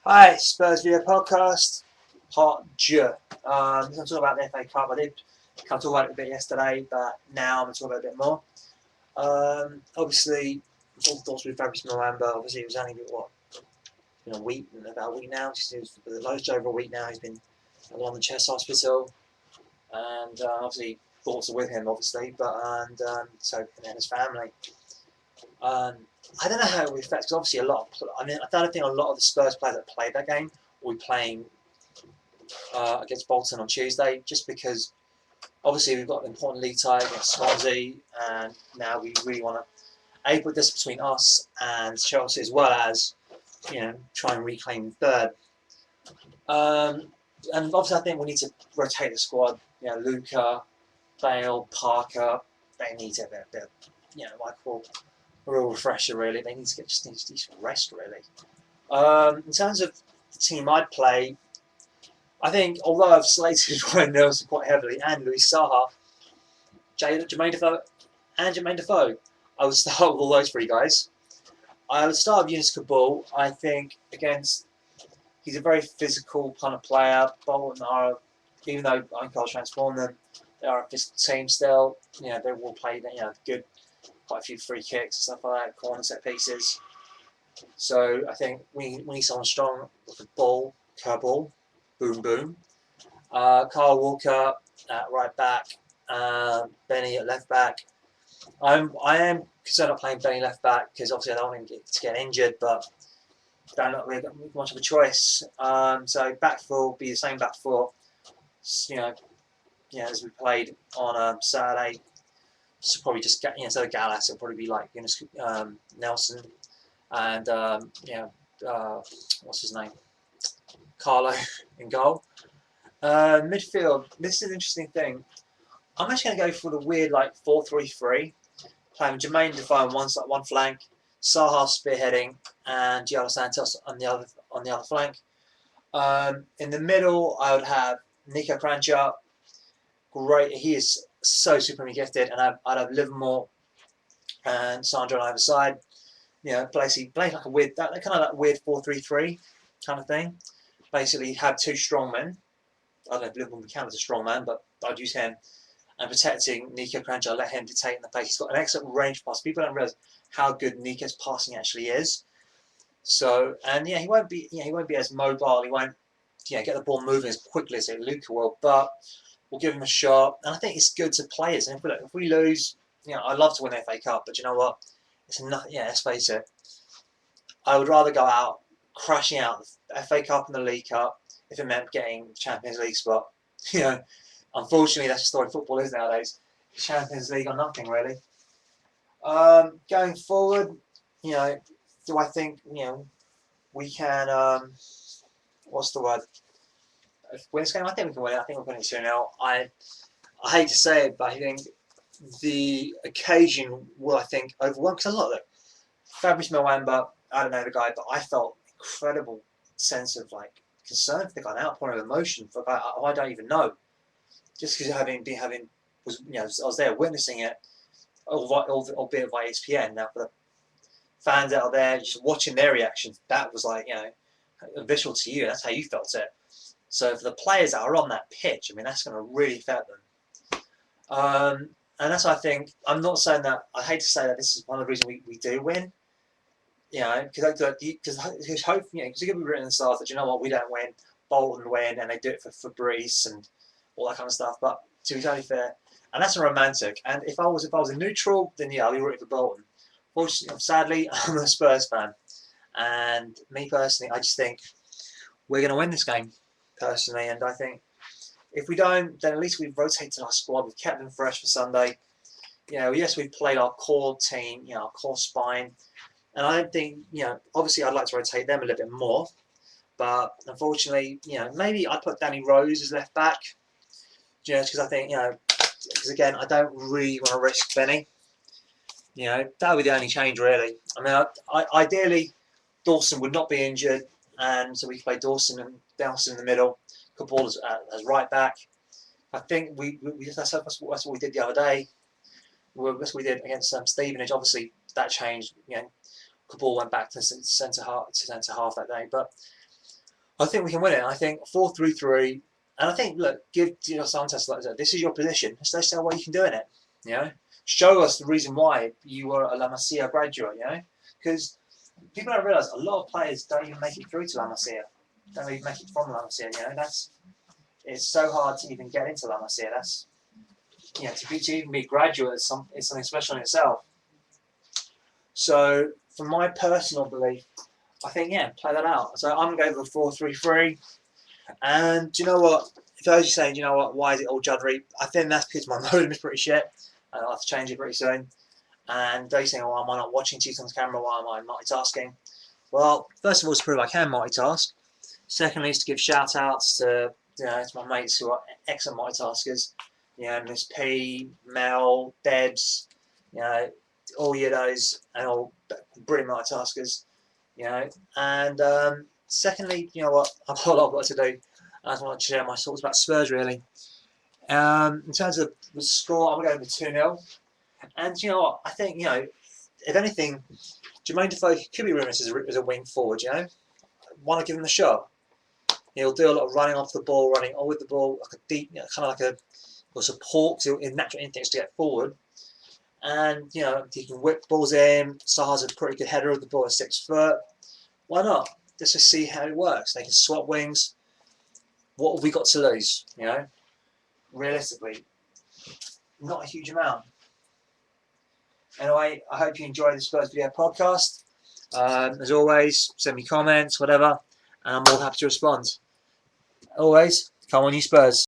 Hi, Spurs Video Podcast, part 2. I'm going to talk about the FA Cup. I did kind of talk about it a bit yesterday, but now I'm going to talk about it a bit more. Obviously, all thoughts with Fabrice Mwamba. Obviously, it was only been a week, about a week now. It was just over a week now. He's been on the chest hospital, and obviously thoughts are with him, obviously, but so and his family. Um, I don't know how it affects. Because obviously, I don't think a lot of the Spurs players that played that game will be playing against Bolton on Tuesday, just because obviously we've got an important league tie against Swansea, and now we really want to put this between us and Chelsea, as well as try and reclaim third. Um, and obviously, I think we need to rotate the squad. Luca, Bale, Parker, they need to have a bit, like a real refresher. Really, they need to need to rest. Really, in terms of the team I'd play, I think although I've slated Ryan Nelson quite heavily and Luis Saha, Jermaine Defoe, I would start with all those three guys. I would start with Yunus Kabul. I think against he's a very physical kind of player. Bolton are, even though I can't transform them, they are a physical team still. They will play good, quite a few free kicks and stuff like that, corner set pieces. So I think we need someone strong with the ball, Kabul, boom boom. Carl Walker at right back, Benny at left back. I am concerned about playing Benny left back because obviously I don't want him to get injured, but don't not really got much of a choice. So back four will be the same back four, you know, as we played on Saturday. So probably just instead of Gallas, it'll probably be like Nelson and what's his name, Carlo in goal. Midfield. This is an interesting thing. I'm actually going to go for the weird 4-3-3, playing Jermaine Defoe on one flank, Saha spearheading, and Gianni Santos on the other flank. In the middle, I would have Nico Kranjčar. Great, he is so supremely gifted, and I'd have Livermore and Sandro on either side. Basically play like a weird, that kind of like weird 4-3-3 kind of thing. Basically, have two strong men. I don't know if Livermore can count as a strong man, but I'd use him. And protecting Nico Kranjčar, let him dictate in the pace. He's got an excellent range pass. People don't realise how good Nico's passing actually is. So, and he won't be as mobile. He won't get the ball moving as quickly as Luca will. But we'll give him a shot. And I think it's good to players. And if we lose, I'd love to win the FA Cup, but you know what? It's enough. Let's face it. I would rather go out crashing out the FA Cup and the League Cup if it meant getting the Champions League spot. Unfortunately, that's just the way football is nowadays. Champions League or nothing, really. Going forward, do I think we can? What's the word? Win this game? I think we can win it. I think we're going to 2-0. I hate to say it, but I think the occasion will, I think, overwhelm. Because a lot of it, Fabrice Mwamba, I don't know the guy, but I felt incredible sense of concern for the guy, an outpouring of emotion for a guy I don't even know. Just because I was there witnessing it, albeit via ESPN. Now for the fans out there just watching their reactions, that was visual to you. That's how you felt it. So for the players that are on that pitch, I mean, that's going to really affect them. And that's why I think, I'm not saying that, I hate to say that this is one of the reasons we do win. Because hope, because it could be written in the stars that we don't win, Bolton win, and they do it for Fabrice and all that kind of stuff. But to be totally fair, and that's a romantic. And if I was a neutral, then I'll be rooting for Bolton. Fortunately, sadly, I'm a Spurs fan, and me personally, I just think we're going to win this game personally. And I think if we don't, then at least we've rotated our squad. We've kept them fresh for Sunday. Yes, we've played our core team, our core spine. And I don't think, obviously I'd like to rotate them a little bit more. But unfortunately, maybe I'd put Danny Rose as left back. Just because I think, because again, I don't really want to risk Benny. That would be the only change, really. I mean, ideally, Dawson would not be injured. And so we could play Dawson and Nelson in the middle. Kabul as right back. I think that's what we did the other day. That's what we did against Stevenage. Obviously, that changed. Kabul went back to centre half that day, but I think we can win it. I think 4-3-3, and I think look, give Santos like this is your position. Let's show what you can do in it. You know, show us the reason why you were a La Masia graduate. You know, because people don't realise a lot of players don't even make it through to La Masia. Don't even make it from La Masia. You know, it's so hard to even get into La Masia. That's to even be a graduate is something special in itself. So, from my personal belief, I think play that out. So I'm going to go for 4-3-3. And do you know what? If those are saying, do you know what? Why is it all juddery? I think that's because my modem is pretty shit, and I'll have to change it pretty soon. And those saying, why am I not watching two times camera? Why am I multitasking? Well, first of all, to prove I can multitask. Secondly, is to give shout outs to to my mates who are excellent multitaskers. Miss P, Mel, Debs, all those and all brilliant multitaskers. And secondly, you know what? I've got a lot of work to do. I just want to share my thoughts about Spurs really. In terms of the score, I'm going with 2-0. And you know what? I think if anything, Jermaine Defoe could be rumoured as a wing forward. Want to give him a shot. He'll do a lot of running off the ball, running on with the ball, like a deep, kind of like a support to his natural instincts to get forward. And he can whip balls in. Saha's a pretty good header of the ball at 6 foot. Why not? Let's just see how it works. They can swap wings. What have we got to lose? Realistically, not a huge amount. Anyway, I hope you enjoyed the Spurs video podcast. As always, send me comments, whatever, and I'm more happy to respond. Always, come on, you Spurs.